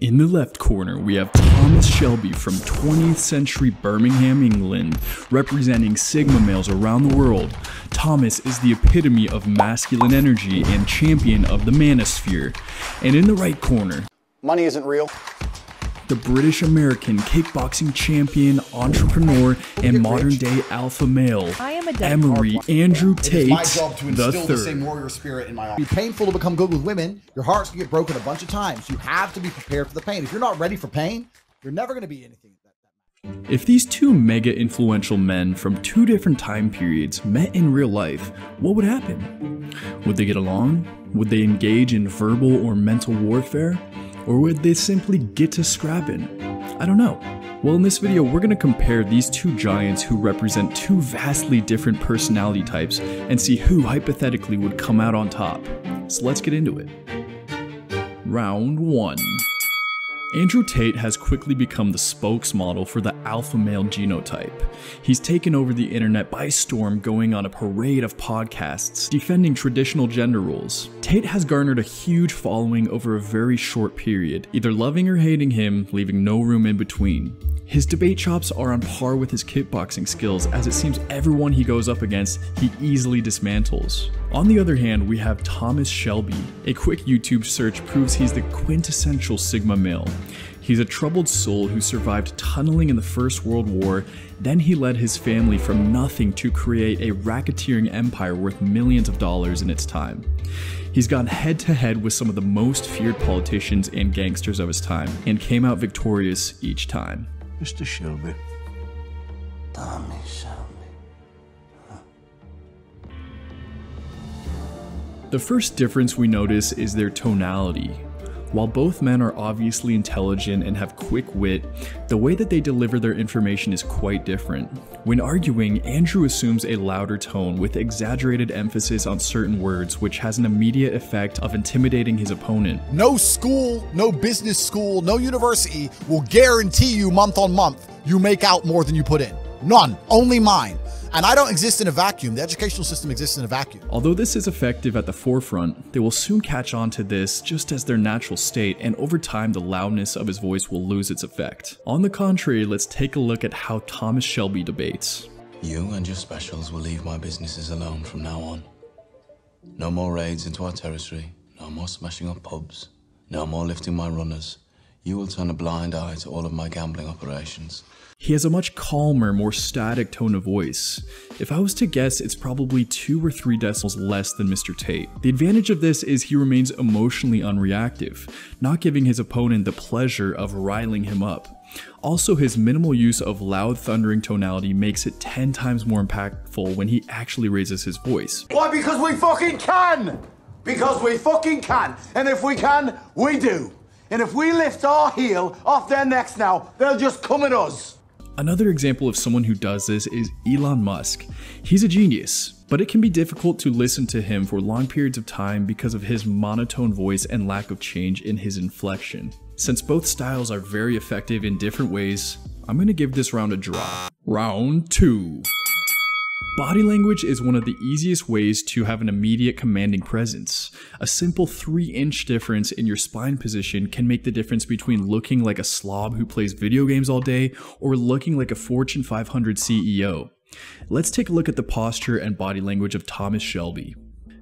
In the left corner, we have Thomas Shelby from 20th century Birmingham, England, representing Sigma males around the world. Thomas is the epitome of masculine energy and champion of the manosphere. And in the right corner, money isn't real. The British-American kickboxing champion, entrepreneur, and modern-day alpha male, Emery Andrew Tate my job to instill the III. same warrior spirit in my heart. It'd be painful to become good with women. Your heart's gonna get broken a bunch of times. You have to be prepared for the pain. If you're not ready for pain, you're never gonna be anything. If these two mega influential men from two different time periods met in real life, what would happen? Would they get along? Would they engage in verbal or mental warfare? Or would they simply get to scrapping? I don't know. Well, in this video, we're going to compare these two giants who represent two vastly different personality types and see who hypothetically would come out on top. So let's get into it. Round 1. Andrew Tate has quickly become the spokesmodel for the alpha male genotype. He's taken over the internet by storm, going on a parade of podcasts, defending traditional gender roles. Tate has garnered a huge following over a very short period, either loving or hating him, leaving no room in between. His debate chops are on par with his kickboxing skills, as it seems everyone he goes up against, he easily dismantles. On the other hand, we have Thomas Shelby. A quick YouTube search proves he's the quintessential Sigma male. He's a troubled soul who survived tunneling in the First World War, then he led his family from nothing to create a racketeering empire worth millions of dollars in its time. He's gone head to head with some of the most feared politicians and gangsters of his time, and came out victorious each time. Mr. Shelby. Tommy Shelby. The first difference we notice is their tonality. While both men are obviously intelligent and have quick wit, the way that they deliver their information is quite different. When arguing, Andrew assumes a louder tone with exaggerated emphasis on certain words, which has an immediate effect of intimidating his opponent. No school, no business school, no university will guarantee you month on month you make out more than you put in. None, only mine. And I don't exist in a vacuum. The educational system exists in a vacuum. Although this is effective at the forefront, they will soon catch on to this just as their natural state, and over time the loudness of his voice will lose its effect. On the contrary, let's take a look at how Thomas Shelby debates. You and your specials will leave my businesses alone from now on. No more raids into our territory, no more smashing up pubs, no more lifting my runners. You will turn a blind eye to all of my gambling operations. He has a much calmer, more static tone of voice. If I was to guess, it's probably 2 or 3 decibels less than Mr. Tate. The advantage of this is he remains emotionally unreactive, not giving his opponent the pleasure of riling him up. Also, his minimal use of loud thundering tonality makes it 10 times more impactful when he actually raises his voice. Why? Because we fucking can! Because we fucking can! And if we can, we do! And if we lift our heel off their necks now, they'll just come at us! Another example of someone who does this is Elon Musk. He's a genius, but it can be difficult to listen to him for long periods of time because of his monotone voice and lack of change in his inflection. Since both styles are very effective in different ways, I'm going to give this round a draw. Round 2. Body language is one of the easiest ways to have an immediate commanding presence. A simple 3-inch difference in your spine position can make the difference between looking like a slob who plays video games all day or looking like a Fortune 500 CEO. Let's take a look at the posture and body language of Thomas Shelby.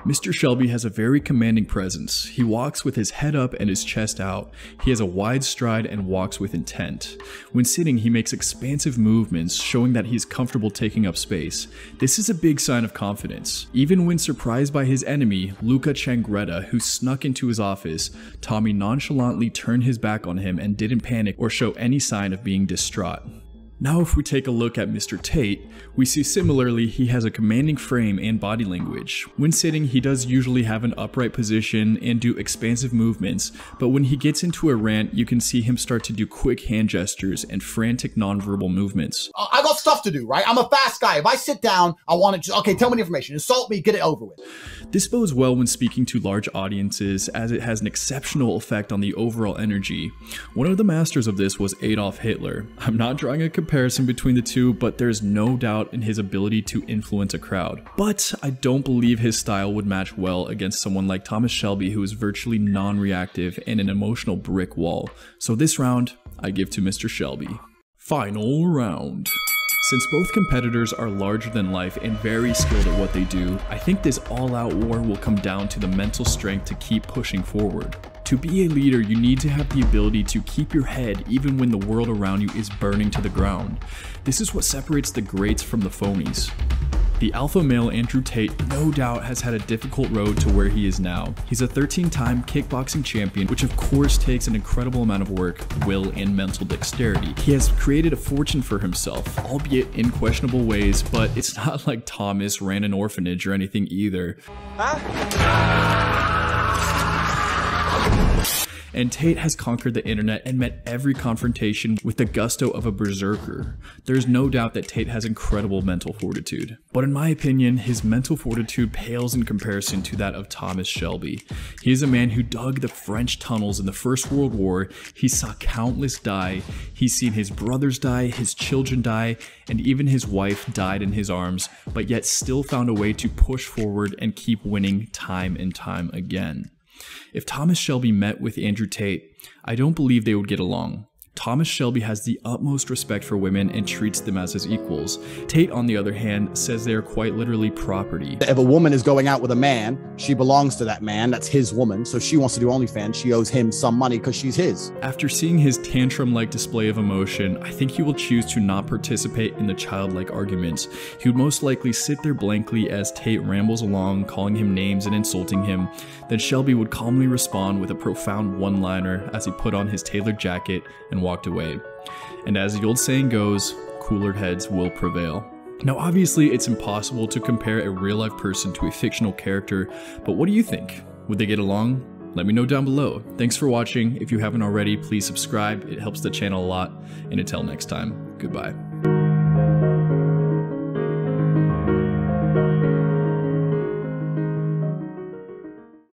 Mr. Shelby has a very commanding presence. He walks with his head up and his chest out. He has a wide stride and walks with intent. When sitting, he makes expansive movements, showing that he's comfortable taking up space. This is a big sign of confidence. Even when surprised by his enemy, Luca Changretta, who snuck into his office, Tommy nonchalantly turned his back on him and didn't panic or show any sign of being distraught. Now if we take a look at Mr. Tate, we see similarly he has a commanding frame and body language. When sitting, he does usually have an upright position and do expansive movements, but when he gets into a rant, you can see him start to do quick hand gestures and frantic nonverbal movements. I got stuff to do, right? I'm a fast guy. If I sit down, I want to just, okay, tell me the information. Insult me, get it over with. This bodes well when speaking to large audiences, as it has an exceptional effect on the overall energy. One of the masters of this was Adolf Hitler. I'm not drawing a comparison between the two, but there's no doubt in his ability to influence a crowd. But I don't believe his style would match well against someone like Thomas Shelby, who is virtually non-reactive and an emotional brick wall. So this round, I give to Mr. Shelby. Final round. Since both competitors are larger than life and very skilled at what they do, I think this all-out war will come down to the mental strength to keep pushing forward. To be a leader, you need to have the ability to keep your head even when the world around you is burning to the ground. This is what separates the greats from the phonies. The alpha male Andrew Tate no doubt has had a difficult road to where he is now. He's a 13-time kickboxing champion, which of course takes an incredible amount of work, will, and mental dexterity. He has created a fortune for himself, albeit in questionable ways, but it's not like Thomas ran an orphanage or anything either. And Tate has conquered the internet and met every confrontation with the gusto of a berserker. There's no doubt that Tate has incredible mental fortitude. But in my opinion, his mental fortitude pales in comparison to that of Thomas Shelby. He is a man who dug the French tunnels in the First World War, he saw countless die, he's seen his brothers die, his children die, and even his wife died in his arms, but yet still found a way to push forward and keep winning time and time again. If Thomas Shelby met with Andrew Tate, I don't believe they would get along. Thomas Shelby has the utmost respect for women and treats them as his equals. Tate, on the other hand, says they are quite literally property. If a woman is going out with a man, she belongs to that man. That's his woman. So she wants to do OnlyFans. She owes him some money because she's his. After seeing his tantrum-like display of emotion, I think he will choose to not participate in the childlike arguments. He would most likely sit there blankly as Tate rambles along, calling him names and insulting him. Then Shelby would calmly respond with a profound one-liner as he put on his tailored jacket and walked away. And as the old saying goes, cooler heads will prevail. Now obviously it's impossible to compare a real-life person to a fictional character, but what do you think? Would they get along? Let me know down below. Thanks for watching. If you haven't already, please subscribe. It helps the channel a lot. And until next time, goodbye.